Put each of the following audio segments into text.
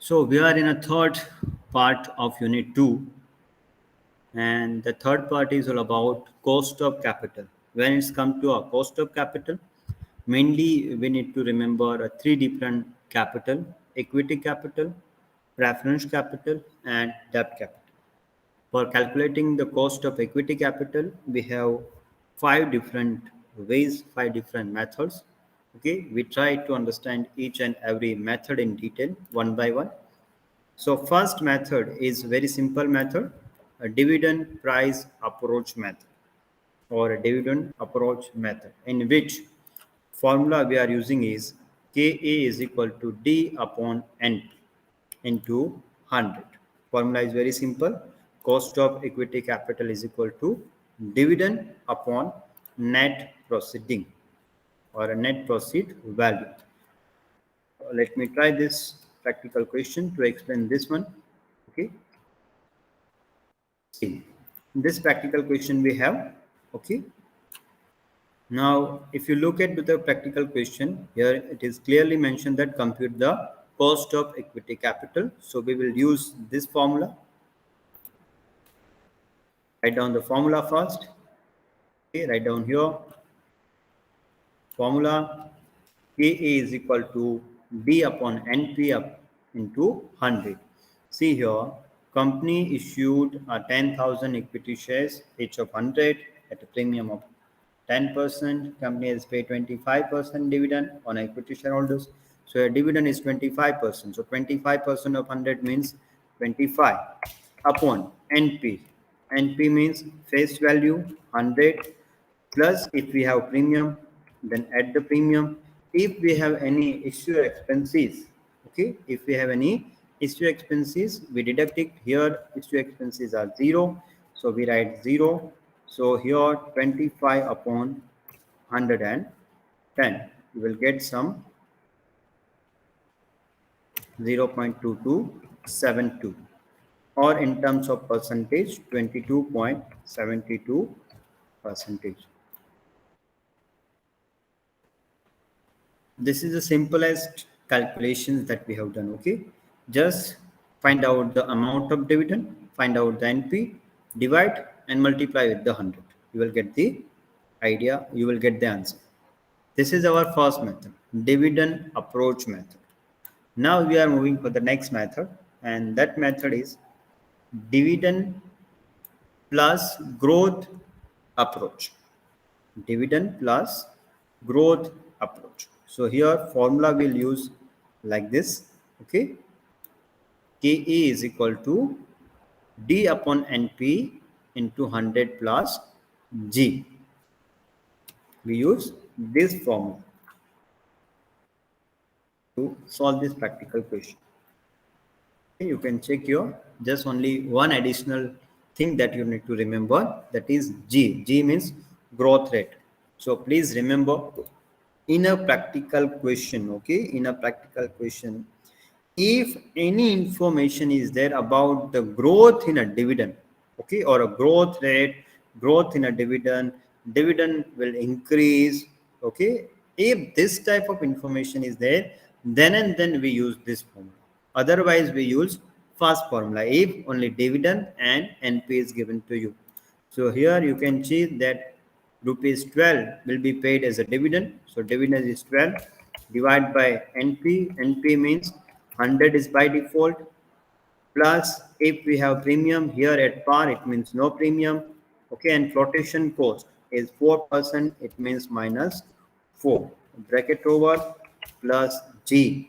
So we are in a third part of Unit 2, and the third part is all about cost of capital. When it's come to a cost of capital, mainly we need to remember three different capital: equity capital, preference capital, and debt capital. For calculating the cost of equity capital, we have five different ways, five different methods. Okay, we try to understand each and every method in detail one by one. So first method is very simple method, a dividend price approach method or a dividend approach method, in which formula we are using is Ka is equal to D upon N into 100. Formula is very simple. Cost of equity capital is equal to dividend upon net proceeding or a net proceed value. Let me try this practical question to explain this one. Okay. See, this practical question we have. Okay. Now, if you look at the practical question, here it is clearly mentioned that compute the cost of equity capital. So we will use this formula. Write down the formula first. Okay, write down here. Formula Ka is equal to D upon NP up into 100. See here, company issued 10,000 equity shares, each of 100 at a premium of 10%. Company has paid 25% dividend on equity shareholders. So a dividend is 25%. So 25% of 100 means 25 upon NP. NP means face value 100 plus if we have premium, then add the premium. If we have any issue expenses, okay, if we have any issue expenses, we deduct it. Here issue expenses are 0, so we write 0. So here 25 upon 110, you will get some 0.2272, or in terms of percentage 22.72%. This is the simplest calculations that we have done. Okay, just find out the amount of dividend, find out the NP, divide and multiply with the 100. You will get the idea, you will get the answer. This is our first method, dividend approach method. Now we are moving for the next method, and that method is dividend plus growth approach. Dividend plus growth approach. So here formula will use like this. Okay, Ka is equal to D upon NP into 100 plus G. We use this formula to solve this practical question. You can check your just only one additional thing that you need to remember, that is G. G means growth rate. So please remember, in a practical question, okay, in a practical question, if any information is there about the growth in a dividend, okay, or a growth rate, growth in a dividend, dividend will increase, okay, if this type of information is there, then and then we use this formula. Otherwise we use first formula if only dividend and NP is given to you. So here you can see that rupees 12 will be paid as a dividend. So dividend is 12 divided by NP. NP means 100 is by default, plus if we have premium here at par, it means no premium. Okay, and flotation cost is 4%, it means minus 4. Bracket over plus G.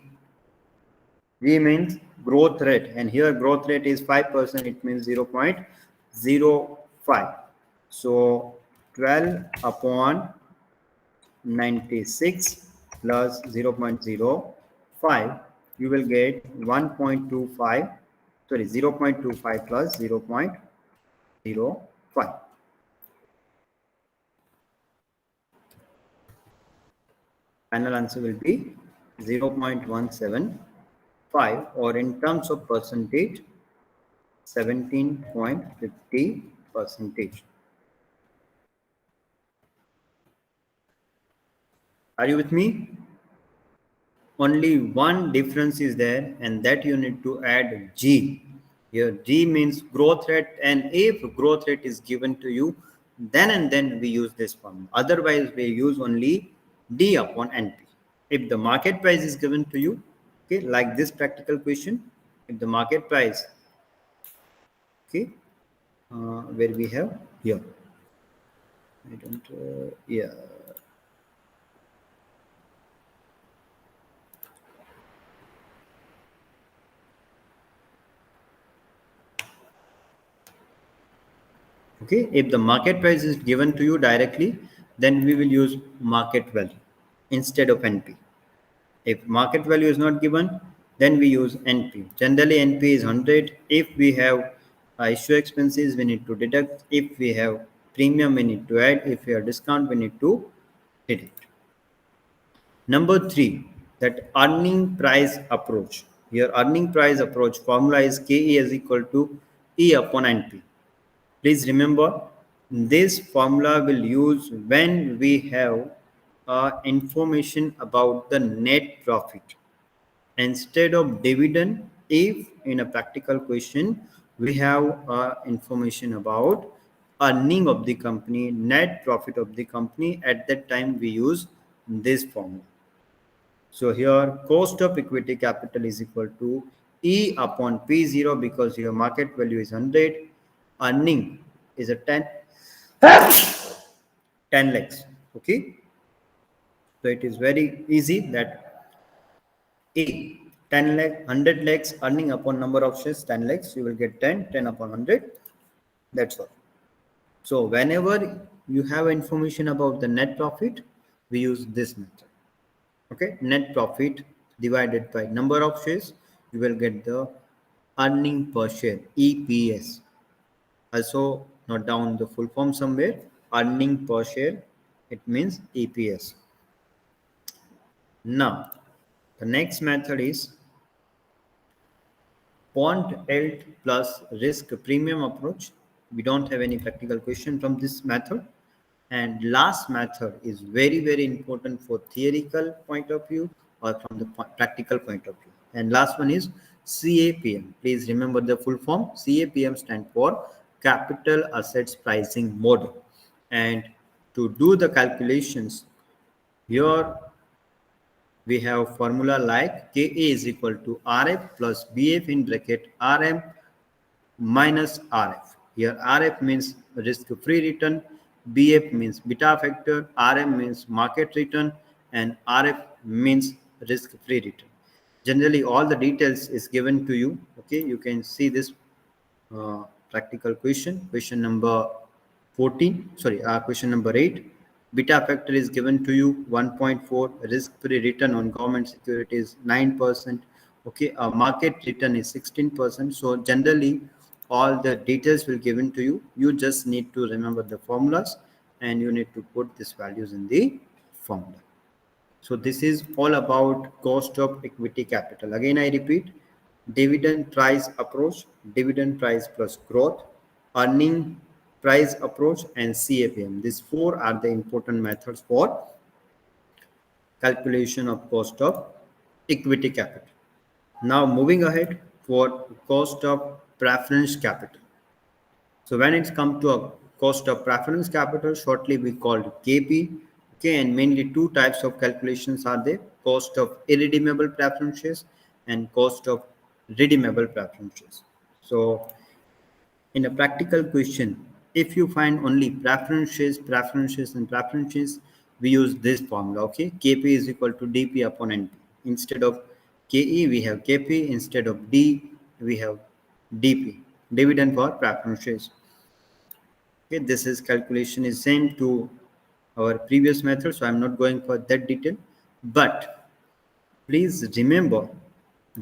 G means growth rate, and here growth rate is 5%, it means 0.05. So 12 upon 96 plus 0.05, you will get 1.25, sorry, 0.25 plus 0.05. Final answer will be 0.175, or in terms of percentage, 17.50%. Are you with me? only one difference is there, and that you need to add G. Here G means growth rate, and if growth rate is given to you, then and then we use this formula. Otherwise, we use only D upon NP. If the market price is given to you, okay, like this practical question, if the market price, okay, where we have here, I don't, yeah, okay, if the market price is given to you directly, then we will use market value instead of NP. If market value is not given, then we use NP. Generally, NP is 100. If we have issue expenses, we need to deduct. If we have premium, we need to add. If we have discount, we need to deduct. Number three, that earning price approach. Your earning price approach formula is KE is equal to E upon NP. Please remember, this formula will use when we have information about the net profit instead of dividend. If in a practical question we have information about earning of the company, net profit of the company, at that time we use this formula. So here cost of equity capital is equal to E upon P0, because your market value is 100, earning is a 10 lakhs. Okay, so it is very easy that A 10 lakh, 100 lakhs, earning upon number of shares 10 lakhs, you will get 10 upon 100. That's all. So whenever you have information about the net profit, we use this method. Okay, net profit divided by number of shares, you will get the earning per share, EPS. Also note down the full form somewhere. Earning per share, it means EPS. Now the next method is bond yield plus risk premium approach. We don't have any practical question from this method. And last method is very important for theoretical point of view or from the practical point of view. And last one is CAPM. Please remember the full form. CAPM stand for Capital Assets Pricing Model. And to do the calculations, here we have formula like KA is equal to RF plus BF in bracket RM minus RF. Here RF means risk-free return, BF means beta factor, RM means market return, and RF means risk-free return. Generally, all the details is given to you. Okay, you can see this practical question number 14, sorry, question number 8. Beta factor is given to you 1.4, risk-free return on government securities 9%. Okay, market return is 16%. So generally, all the details will given to you. You just need to remember the formulas, and you need to put these values in the formula. So this is all about cost of equity capital. Again, I repeat, dividend price approach, dividend price plus growth, earning price approach, and CAPM. These four are the important methods for calculation of cost of equity capital. Now moving ahead for cost of preference capital. So when it's come to a cost of preference capital, shortly we called KP. Okay, and mainly two types of calculations are there: cost of irredeemable preferences and cost of redeemable preferences. So in a practical question, if you find only preferences, we use this formula. Okay, KP is equal to DP upon NP. Instead of KE, we have KP. Instead of D, we have DP, dividend for preferences. Okay, this is calculation is same to our previous method, so I'm not going for that detail. But please remember,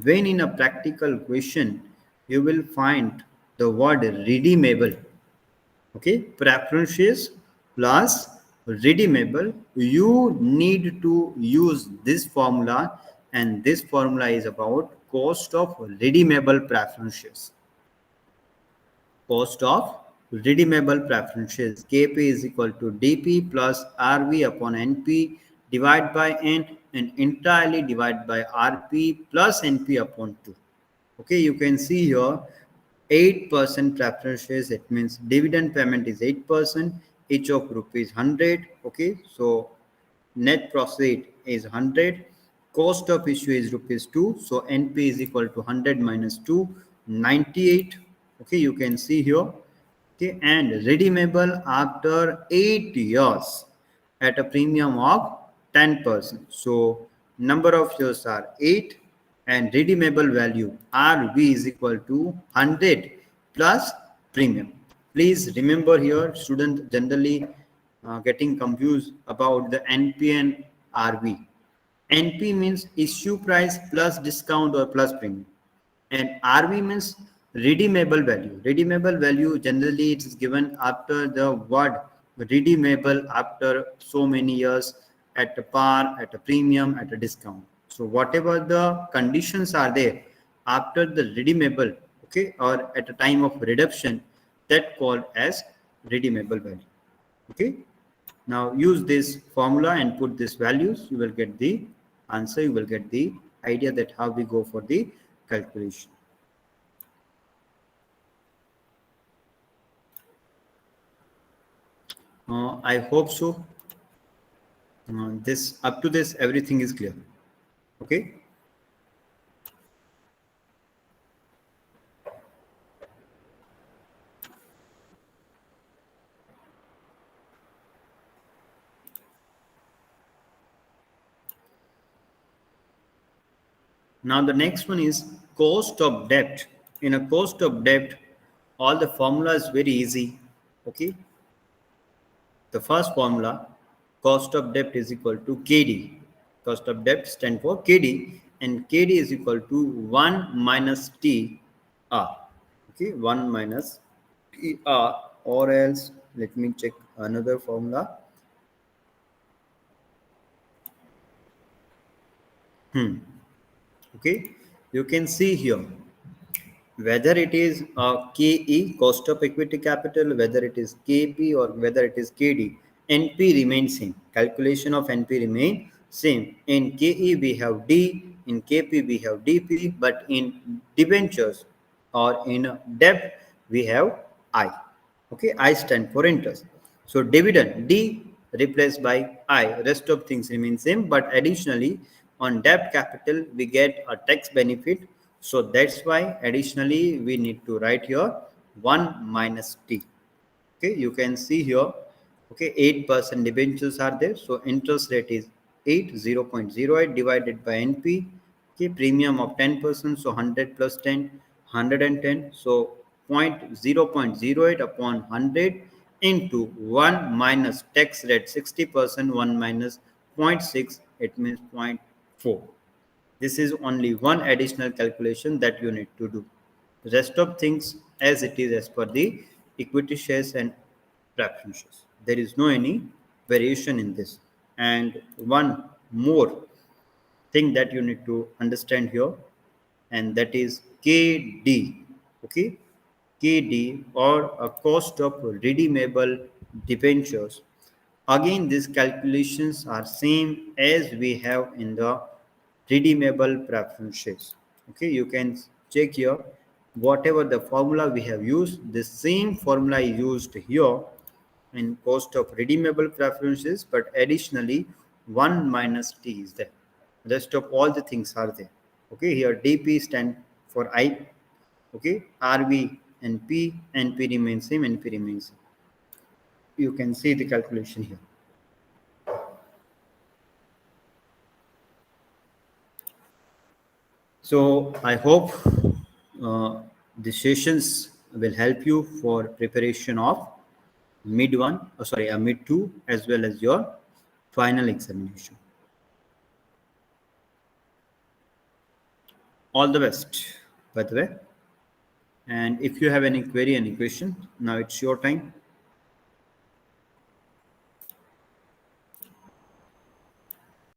when in a practical question, you will find the word redeemable. Okay, preferences plus redeemable. You need to use this formula, and this formula is about cost of redeemable preferences. Cost of redeemable preferences. KP is equal to DP plus RV upon NP divided by N. and entirely divided by RP plus NP upon 2. Okay, you can see here 8% preference shares. It means dividend payment is 8%, each of rupees 100. Okay, so net proceed is 100, cost of issue is rupees 2, so NP is equal to 100 minus 2, 98. Okay, you can see here. Okay, and redeemable after 8 years at a premium of 10%. So number of shares are 8 and redeemable value RV is equal to 100 plus premium. Please remember here, students generally getting confused about the NP and RV. NP means issue price plus discount or plus premium, and RV means redeemable value. Redeemable value generally it is given after the word redeemable after so many years at a par, at a premium, at a discount. So whatever the conditions are there after the redeemable, okay, or at a time of redemption, that called as redeemable value. Okay. Now use this formula and put these values. You will get the answer. You will get the idea that how we go for the calculation. I hope so. This up to this everything is clear. Okay. Now the next one is cost of debt. In a cost of debt, all the formula is very easy. Okay. The first formula, cost of debt is equal to KD. Cost of debt stand for KD, and KD is equal to 1 minus T R. Okay, 1 minus T R, or else let me check another formula. Okay, you can see here whether it is KE, cost of equity capital, whether it is KP or whether it is KD, NP remains same. Calculation of NP remain same. In KE we have D, in KP we have DP, but in debentures or in debt we have I. Okay, I stand for interest. So dividend D replaced by I. Rest of things remain same, but additionally on debt capital we get a tax benefit. So that's why additionally we need to write here 1 minus T. Okay, you can see here. Okay, 8% debentures are there. So interest rate is 8, 0.08 divided by NP. Okay, premium of 10%. So 100 plus 10, 110. So 0.08 upon 100 into 1 minus tax rate 60%, 1 minus zero point 0.6, it means 0.4. This is only one additional calculation that you need to do. The rest of things as it is as per the equity shares and preference shares. There is no any variation in this. And one more thing that you need to understand here, and that is KD. Okay, KD, or a cost of redeemable debentures. Again, these calculations are same as we have in the redeemable preferences. Okay, you can check here whatever the formula we have used, the same formula is used here in cost of redeemable preferences, but additionally 1 minus T is there. Rest of all the things are there. Okay, here DP stand for I. Okay, RV and P, NP remains same, NP remains same. You can see the calculation here. So I hope the sessions will help you for preparation of mid 2 as well as your final examination. All the best, by the way. And if you have any query, any question, now it's your time.